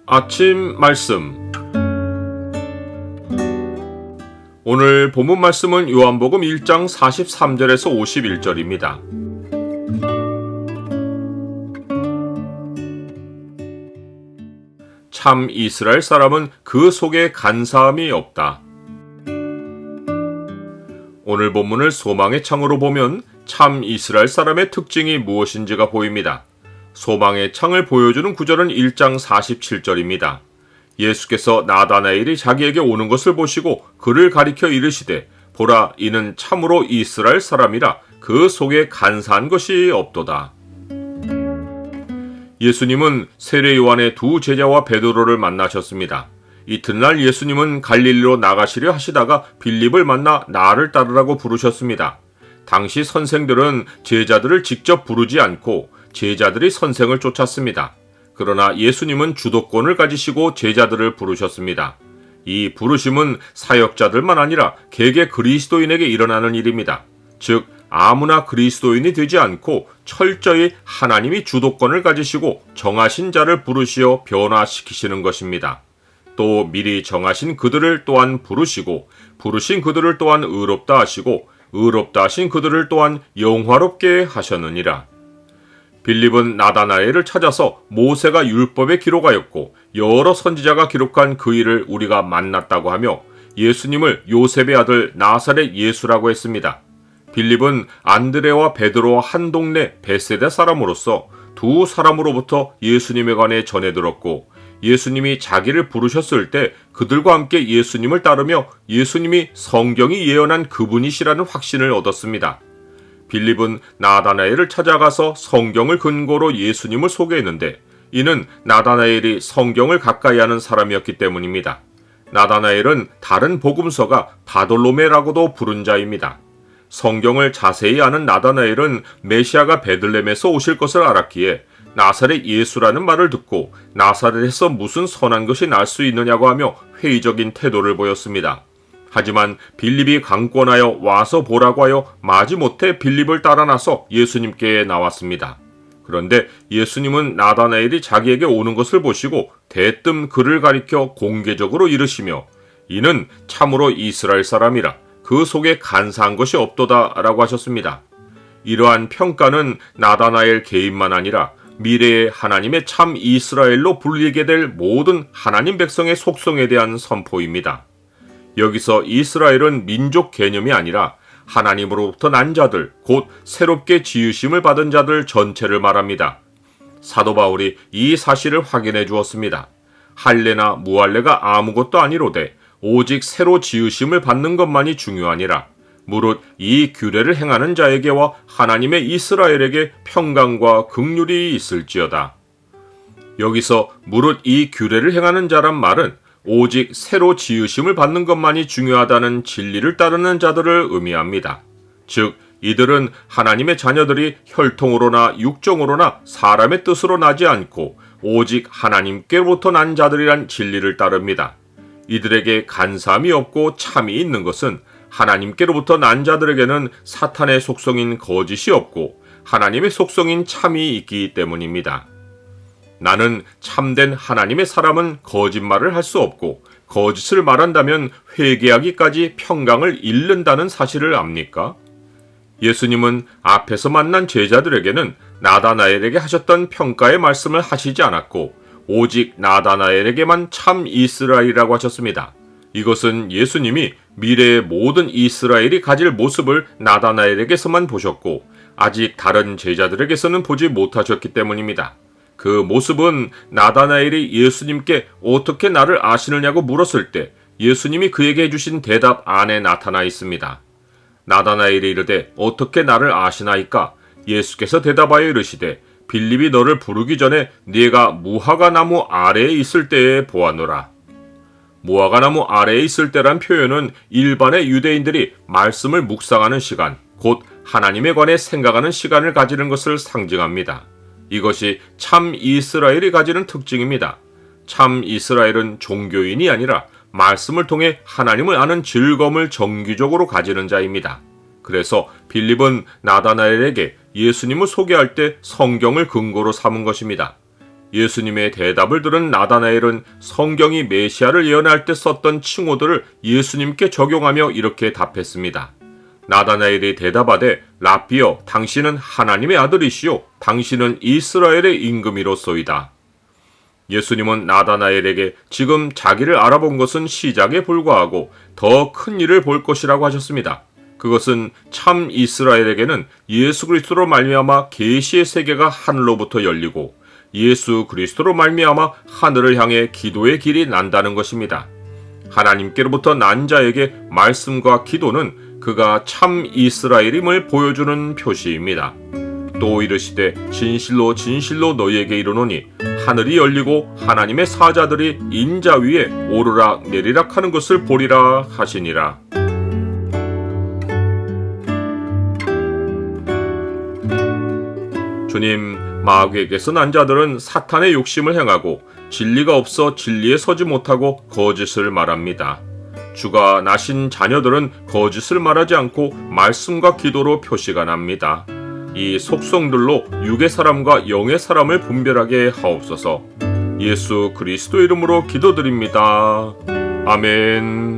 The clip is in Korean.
아침 말씀. 오늘 본문 말씀은 요한복음 1장 43절에서 51절입니다. 참 이스라엘 사람은 그 속에 간사함이 없다. 오늘 본문을 소망의 창으로 보면 참 이스라엘 사람의 특징이 무엇인지가 보입니다. 소망의 창을 보여주는 구절은 1장 47절입니다. 예수께서 나다나엘이 자기에게 오는 것을 보시고 그를 가리켜 이르시되 보라 이는 참으로 이스라엘 사람이라 그 속에 간사한 것이 없도다. 예수님은 세례 요한의 두 제자와 베드로를 만나셨습니다. 이튿날 예수님은 갈릴리로 나가시려 하시다가 빌립을 만나 나를 따르라고 부르셨습니다. 당시 선생들은 제자들을 직접 부르지 않고 제자들이 선생을 쫓았습니다. 그러나 예수님은 주도권을 가지시고 제자들을 부르셨습니다. 이 부르심은 사역자들만 아니라 개개 그리스도인에게 일어나는 일입니다. 즉 아무나 그리스도인이 되지 않고 철저히 하나님이 주도권을 가지시고 정하신 자를 부르시어 변화시키시는 것입니다. 또 미리 정하신 그들을 또한 부르시고 부르신 그들을 또한 의롭다 하시고 의롭다 하신 그들을 또한 영화롭게 하셨느니라. 빌립은 나다나엘을 찾아서 모세가 율법에 기록하였고 여러 선지자가 기록한 그 일을 우리가 만났다고 하며 예수님을 요셉의 아들 나사렛 예수라고 했습니다. 빌립은 안드레와 베드로와 한 동네 베세다 사람으로서 두 사람으로부터 예수님에 관해 전해 들었고 예수님이 자기를 부르셨을 때 그들과 함께 예수님을 따르며 예수님이 성경이 예언한 그분이시라는 확신을 얻었습니다. 빌립은 나다나엘을 찾아가서 성경을 근거로 예수님을 소개했는데 이는 나다나엘이 성경을 가까이 하는 사람이었기 때문입니다. 나다나엘은 다른 복음서가 바돌로메라고도 부른 자입니다. 성경을 자세히 아는 나다나엘은 메시아가 베들레헴에서 오실 것을 알았기에 나사렛 예수라는 말을 듣고 나사렛에서 무슨 선한 것이 날 수 있느냐고 하며 회의적인 태도를 보였습니다. 하지만 빌립이 강권하여 와서 보라고 하여 마지못해 빌립을 따라 나서 예수님께 나왔습니다. 그런데 예수님은 나다나엘이 자기에게 오는 것을 보시고 대뜸 그를 가리켜 공개적으로 이르시며 이는 참으로 이스라엘 사람이라 그 속에 간사한 것이 없도다 라고 하셨습니다. 이러한 평가는 나다나엘 개인만 아니라 미래의 하나님의 참 이스라엘로 불리게 될 모든 하나님 백성의 속성에 대한 선포입니다. 여기서 이스라엘은 민족 개념이 아니라 하나님으로부터 난 자들, 곧 새롭게 지으심을 받은 자들 전체를 말합니다. 사도 바울이 이 사실을 확인해 주었습니다. 할례나 무할례가 아무것도 아니로되 오직 새로 지으심을 받는 것만이 중요하니라. 무릇 이 규례를 행하는 자에게와 하나님의 이스라엘에게 평강과 긍휼이 있을지어다. 여기서 무릇 이 규례를 행하는 자란 말은 오직 새로 지으심을 받는 것만이 중요하다는 진리를 따르는 자들을 의미합니다. 즉 이들은 하나님의 자녀들이 혈통으로나 육정으로나 사람의 뜻으로 나지 않고 오직 하나님께로부터 난 자들이란 진리를 따릅니다. 이들에게 간사함이 없고 참이 있는 것은 하나님께로부터 난 자들에게는 사탄의 속성인 거짓이 없고 하나님의 속성인 참이 있기 때문입니다. 나는 참된 하나님의 사람은 거짓말을 할 수 없고 거짓을 말한다면 회개하기까지 평강을 잃는다는 사실을 압니까? 예수님은 앞에서 만난 제자들에게는 나다나엘에게 하셨던 평가의 말씀을 하시지 않았고 오직 나다나엘에게만 참 이스라엘이라고 하셨습니다. 이것은 예수님이 미래의 모든 이스라엘이 가질 모습을 나다나엘에게서만 보셨고 아직 다른 제자들에게서는 보지 못하셨기 때문입니다. 그 모습은 나다나엘이 예수님께 어떻게 나를 아시느냐고 물었을 때 예수님이 그에게 해주신 대답 안에 나타나 있습니다. 나다나엘이 이르되 어떻게 나를 아시나이까? 예수께서 대답하여 이르시되 빌립이 너를 부르기 전에 네가 무화과 나무 아래에 있을 때에 보았노라. 무화과 나무 아래에 있을 때란 표현은 일반의 유대인들이 말씀을 묵상하는 시간, 곧 하나님에 관해 생각하는 시간을 가지는 것을 상징합니다. 이것이 참 이스라엘이 가지는 특징입니다. 참 이스라엘은 종교인이 아니라 말씀을 통해 하나님을 아는 즐거움을 정기적으로 가지는 자입니다. 그래서 빌립은 나다나엘에게 예수님을 소개할 때 성경을 근거로 삼은 것입니다. 예수님의 대답을 들은 나다나엘은 성경이 메시아를 예언할 때 썼던 칭호들을 예수님께 적용하며 이렇게 답했습니다. 나다나엘이 대답하되 라삐여, 당신은 하나님의 아들이시요 당신은 이스라엘의 임금이로소이다. 예수님은 나다나엘에게 지금 자기를 알아본 것은 시작에 불과하고 더 큰 일을 볼 것이라고 하셨습니다. 그것은 참 이스라엘에게는 예수 그리스도로 말미암아 계시의 세계가 하늘로부터 열리고 예수 그리스도로 말미암아 하늘을 향해 기도의 길이 난다는 것입니다. 하나님께로부터 난 자에게 말씀과 기도는 그가 참 이스라엘임을 보여주는 표시입니다. 또 이르시되 진실로 진실로 너희에게 이르노니 하늘이 열리고 하나님의 사자들이 인자 위에 오르락 내리락 하는 것을 보리라 하시니라. 주님, 마귀에게서 난 자들은 사탄의 욕심을 행하고 진리가 없어 진리에 서지 못하고 거짓을 말합니다. 주가 나신 자녀들은 거짓을 말하지 않고 말씀과 기도로 표시가 납니다. 이 속성들로 육의 사람과 영의 사람을 분별하게 하옵소서. 예수 그리스도 이름으로 기도드립니다. 아멘.